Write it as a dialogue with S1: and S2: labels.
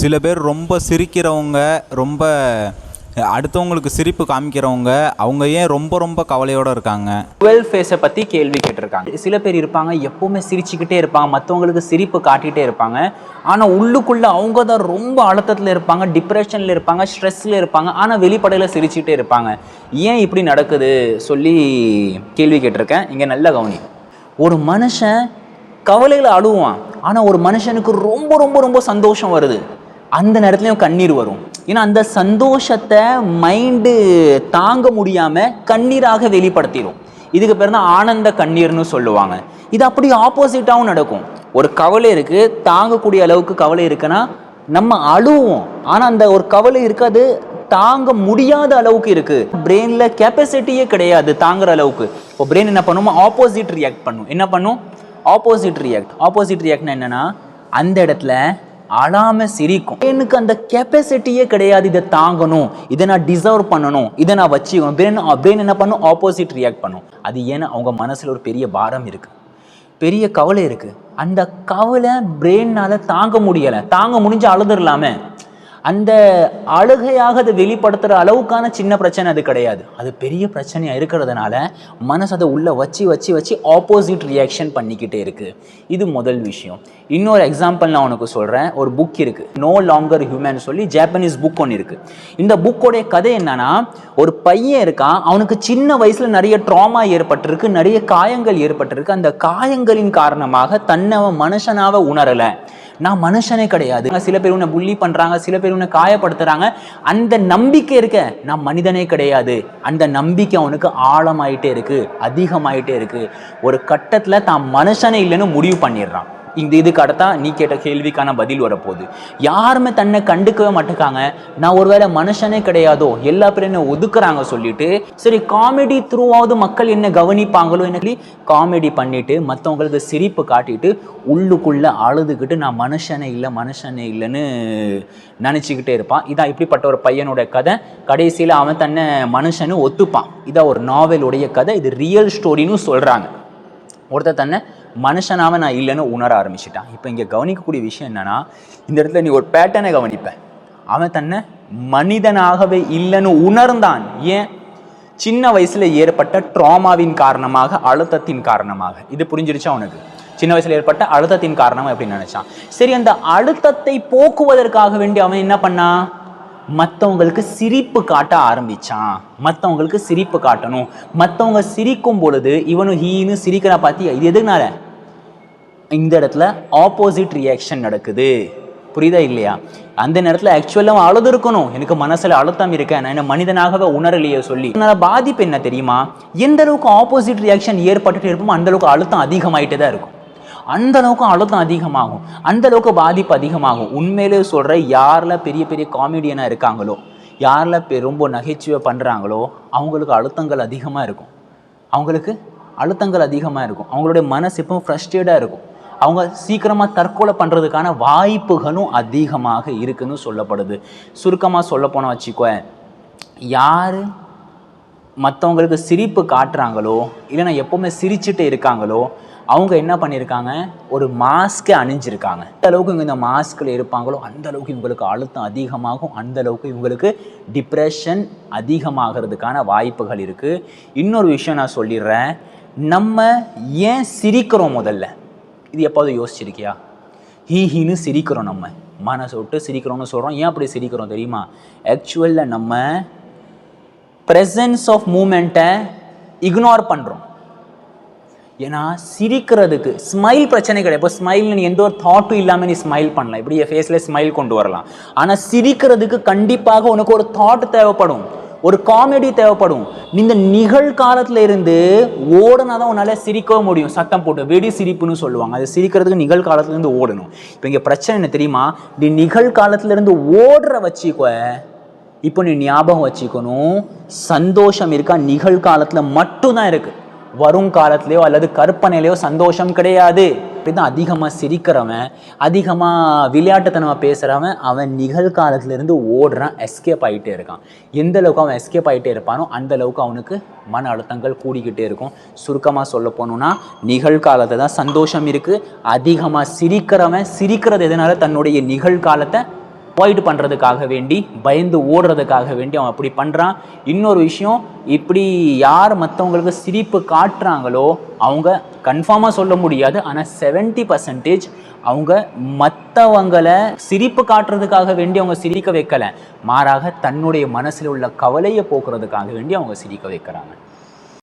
S1: சில பேர் ரொம்ப சிரிக்கிறவங்க, ரொம்ப அடுத்தவங்களுக்கு சிரிப்பு காமிக்கிறவங்க, அவங்க ஏன் ரொம்ப ரொம்ப கவலையோடு இருக்காங்க?
S2: டுவெல் ஃபேஸை பற்றி கேள்வி கேட்டிருக்காங்க. சில பேர் இருப்பாங்க எப்போவுமே சிரிச்சுக்கிட்டே இருப்பாங்க, மற்றவங்களுக்கு சிரிப்பு காட்டிகிட்டே இருப்பாங்க. ஆனால் உள்ளுக்குள்ளே அவங்க தான் ரொம்ப அழுத்தத்தில் இருப்பாங்க, டிப்ரெஷனில் இருப்பாங்க, ஸ்ட்ரெஸ்ஸில் இருப்பாங்க. ஆனால் வெளிப்படையில் சிரிச்சுக்கிட்டே இருப்பாங்க. ஏன் இப்படி நடக்குது சொல்லி கேள்வி கேட்டிருக்கேன். இங்கே நல்ல கவனி. ஒரு மனுஷன் கவலையில் அழுவான், ஆனால் ஒரு மனுஷனுக்கு ரொம்ப ரொம்ப ரொம்ப சந்தோஷம் வருது, அந்த நேரத்துலையும் கண்ணீர் வரும். ஏன்னா அந்த சந்தோஷத்தை மைண்டு தாங்க முடியாமல் கண்ணீராக வெளிப்படுத்திடும். இதுக்கு பேர் தான் ஆனந்த கண்ணீர்னு சொல்லுவாங்க. இது அப்படி ஆப்போசிட்டாகவும் நடக்கும். ஒரு கவலை இருக்குது, தாங்கக்கூடிய அளவுக்கு கவலை இருக்குன்னா நம்ம அழுவோம், ஆனால் அந்த ஒரு கவலை இருக்காது, தாங்க முடியாத அளவுக்கு இருக்குது. பிரெயினில் கெப்பாசிட்டியே கிடையாது தாங்குற அளவுக்கு. இப்போ பிரெயின் என்ன பண்ணுமோ ஆப்போசிட் ரியாக்ட் பண்ணும். என்ன பண்ணும்? ஆப்போசிட் ரியாக்ட்னா என்னென்னா அந்த இடத்துல அழாம சிரிக்கும். எனக்கு அந்த கெப்பாசிட்டியே கிடையாது, இதை தாங்கணும், இதை நான் டிசர்வ் பண்ணணும், இதை நான் வச்சுக்கணும். பிரெயின் என்ன பண்ணும்? ஆப்போசிட் ரியாக்ட் பண்ணும். அது ஏன்னா அவங்க மனசில் ஒரு பெரிய பாரம் இருக்குது, பெரிய கவலை இருக்குது. அந்த கவலை பிரெயினால் தாங்க முடியலை. தாங்க முடிஞ்சு அழுதுடலாமே. அந்த அழுகையாக அதை வெளிப்படுத்துகிற அளவுக்கான சின்ன பிரச்சனை அது கிடையாது. அது பெரிய பிரச்சனையாக இருக்கிறதுனால மனசு அதை உள்ளே வச்சு ஆப்போசிட் ரியாக்ஷன் பண்ணிக்கிட்டே இருக்குது. இது முதல் விஷயம். இன்னொரு எக்ஸாம்பிள் நான் உனக்கு சொல்கிறேன். ஒரு புக் இருக்குது, நோ லாங்கர் ஹியூமன் சொல்லி, ஜாப்பனீஸ் புக் ஒன்று இருக்குது. இந்த புக்கோடைய கதை என்னன்னா, ஒரு பையன் இருக்கான், அவனுக்கு சின்ன வயசில் நிறைய ட்ராமா ஏற்பட்டிருக்கு, நிறைய காயங்கள் ஏற்பட்டிருக்கு. அந்த காயங்களின் காரணமாக தன்னை மனுஷனாக உணரலை, நான் மனுஷனே கிடையாது. சில பேர் உன்னை புள்ளி பண்றாங்க, சில பேர் உன்னை காயப்படுத்துறாங்க. அந்த நம்பிக்கை இருக்க, நான் மனிதனே கிடையாது, அந்த நம்பிக்கை அவனுக்கு ஆழமாயிட்டே இருக்கு, அதிகமாயிட்டே இருக்கு. ஒரு கட்டத்துல தான் மனுஷனே இல்லைன்னு முடிவு பண்ணிடுறான். இதுக்கு அடுத்தா நீ கேட்ட கேள்விக்கான பதில் வரப்போகுது. யாருமே தன்னை கண்டுக்கவே மாட்டேங்காங்க. நான் ஒருவேளை மனுஷனே கிடையாதோ, எல்லா பேரும் என்ன ஒதுக்குறாங்க சொல்லிட்டு, சரி காமெடி த்ரூவாவது மக்கள் என்ன கவனிப்பாங்களோ என்ன காமெடி பண்ணிட்டு மற்றவங்களுக்கு சிரிப்பு காட்டிட்டு உள்ளுக்குள்ள அழுதுகிட்டு நான் மனுஷனே இல்லைன்னு நினச்சிக்கிட்டே இருப்பான். இதான் இப்படிப்பட்ட ஒரு பையனோட கதை. கடைசியில் அவன் தன்னை மனுஷன்னு ஒத்துப்பான். இதான் ஒரு நாவலுடைய கதை. இது ரியல் ஸ்டோரின்னு சொல்கிறாங்க. ஒருத்தர் தன்னை மனுஷனாக நான் இல்லைன்னு உணர ஆரம்பிச்சிட்டான். இப்போ இங்கே கவனிக்கக்கூடிய விஷயம் என்னன்னா, இந்த இடத்துல நீ ஒரு பேட்டர்னை கவனிப்பேன். அவன் தன்னை மனிதனாகவே இல்லைன்னு உணர்ந்தான். ஏன்? சின்ன வயசுல ஏற்பட்ட ட்ராமாவின் காரணமாக, அழுத்தத்தின் காரணமாக. இது புரிஞ்சிருச்சா உனக்கு? சின்ன வயசுல ஏற்பட்ட அழுத்தத்தின் காரணமாக எப்படி நினைச்சான். சரி, அந்த அழுத்தத்தை போக்குவதற்காக வேண்டி அவன் என்ன பண்ணான்? மற்றவங்களுக்கு சிரிப்பு காட்ட ஆரம்பிச்சான். மற்றவங்களுக்கு சிரிப்பு காட்டணும். மற்றவங்க சிரிக்கும் பொழுது இவனும் ஹீன்னு சிரிக்கிறா. பார்த்தியா? இது எதுனால? இந்த இடத்துல ஆப்போசிட் ரியாக்ஷன் நடக்குது. புரியுதா இல்லையா? அந்த நேரத்தில் ஆக்சுவலாக அவன் அழுது இருக்கணும், எனக்கு மனசில் அழுத்தம் இருக்கேன், நான் என்ன மனிதனாகவே உணரலையே சொல்லி. அதனால பாதிப்பு என்ன தெரியுமா? எந்த அளவுக்கு ஆப்போசிட் ரியாக்ஷன் ஏற்பட்டுட்டு இருப்போமோ அந்த அளவுக்கு அழுத்தம் அதிகமாயிட்டே தான் இருக்கும். அந்த அளவுக்கு அழுத்தம் அதிகமாகும், அந்த அளவுக்கு பாதிப்பு அதிகமாகும். உண்மையிலே சொல்கிற, யாரில் பெரிய பெரிய காமெடியனாக இருக்காங்களோ, யாரில் ரொம்ப நகைச்சுவை பண்ணுறாங்களோ அவங்களுக்கு அழுத்தங்கள் அதிகமாக இருக்கும். அவங்களுடைய மனசு எப்பவும் ஃப்ரஸ்ட்ரேட்டாக இருக்கும். அவங்க சீக்கிரமாக தற்கொலை பண்ணுறதுக்கான வாய்ப்புகளும் அதிகமாக இருக்குன்னு சொல்லப்படுது. சுருக்கமாக சொல்ல போனால் வச்சுக்கோ, யார் மற்றவங்களுக்கு சிரிப்பு காட்டுறாங்களோ, இல்லைன்னா எப்போவுமே சிரிச்சுட்டு இருக்காங்களோ, அவங்க என்ன பண்ணியிருக்காங்க? ஒரு மாஸ்க்கை அணிஞ்சிருக்காங்க. அந்த அளவுக்கு இவங்க இந்த மாஸ்கில் இருப்பாங்களோ அந்த அளவுக்கு இவங்களுக்கு அழுத்தம் அதிகமாகும், அந்த அளவுக்கு இவங்களுக்கு டிப்ரெஷன் அதிகமாகிறதுக்கான வாய்ப்புகள் இருக்குது. இன்னொரு விஷயம் நான் சொல்லிடுறேன். நம்ம ஏன் சிரிக்கிறோம்? முதல்ல இது எப்போது யோசிச்சிருக்கியா? ஹீன்னு சிரிக்கிறோம், நம்ம மனசை விட்டு சிரிக்கிறோம்னு சொல்கிறோம். ஏன் அப்படி சிரிக்கிறோம் தெரியுமா? ஆக்சுவலில் நம்ம ப்ரெசன்ஸ் ஆஃப் மூமெண்ட்டை இக்னோர் பண்ணுறோம். ஏன்னா சிரிக்கிறதுக்கு ஸ்மைல் பிரச்சனை கிடையாது. இப்போ ஸ்மைல் நீ எந்த ஒரு தாட்டும் இல்லாமல் நீ ஸ்மைல் பண்ணலாம், இப்படி என் ஃபேஸில் ஸ்மைல் கொண்டு வரலாம். ஆனால் சிரிக்கிறதுக்கு கண்டிப்பாக உனக்கு ஒரு தாட் தேவைப்படும், ஒரு காமெடி தேவைப்படும். இந்த நிகழ்காலத்தில் இருந்து ஓடனா தான் உன்னால் சிரிக்க முடியும். சத்தம் போட்டு வெடி சிரிப்புன்னு சொல்லுவாங்க. அது சிரிக்கிறதுக்கு நிகழ்காலத்துலேருந்து ஓடணும். இப்போ இங்கே பிரச்சனை என்ன தெரியுமா? நீ நிகழ்காலத்துலேருந்து ஓடுற வச்சுக்கோ. இப்போ நீ ஞாபகம் வச்சுக்கணும், சந்தோஷம் இருக்கா நிகழ்காலத்தில் மட்டும்தான் இருக்குது. வருங்காலத்திலேயோ அல்லது கற்பனையிலையோ சந்தோஷம் கிடையாது. அப்படிதான் அதிகமாக சிரிக்கிறவன், அதிகமாக விளையாட்டுத்தனமாக பேசுகிறவன், அவன் நிகழ்காலத்திலிருந்து ஓடுறான், எஸ்கேப் ஆகிட்டே இருக்கான். எந்த அளவுக்கு அவன் எஸ்கேப் ஆகிட்டே இருப்பானோ அந்த அளவுக்கு அவனுக்கு மன அழுத்தங்கள் கூடிக்கிட்டே இருக்கும். சுருக்கமாக சொல்ல போனோம்னா, நிகழ்காலத்தை தான் சந்தோஷம் இருக்குது. அதிகமாக சிரிக்கிறவன் சிரிக்கிறது எதனால? தன்னுடைய நிகழ்காலத்தை அவாய்ட் பண்ணுறதுக்காக வேண்டி, பயந்து ஓடுறதுக்காக வேண்டி அவன் அப்படி பண்ணுறான். இன்னொரு விஷயம், இப்படி யார் மற்றவங்களுக்கு சிரிப்பு காட்டுறாங்களோ அவங்க கன்ஃபார்மாக சொல்ல முடியாது, ஆனால் 70% அவங்க மற்றவங்களை சிரிப்பு காட்டுறதுக்காக வேண்டி அவங்க சிரிக்க வைக்கலை, மாறாக தன்னுடைய மனசில் உள்ள கவலையை போக்குறதுக்காக வேண்டி அவங்க சிரிக்க வைக்கிறாங்க.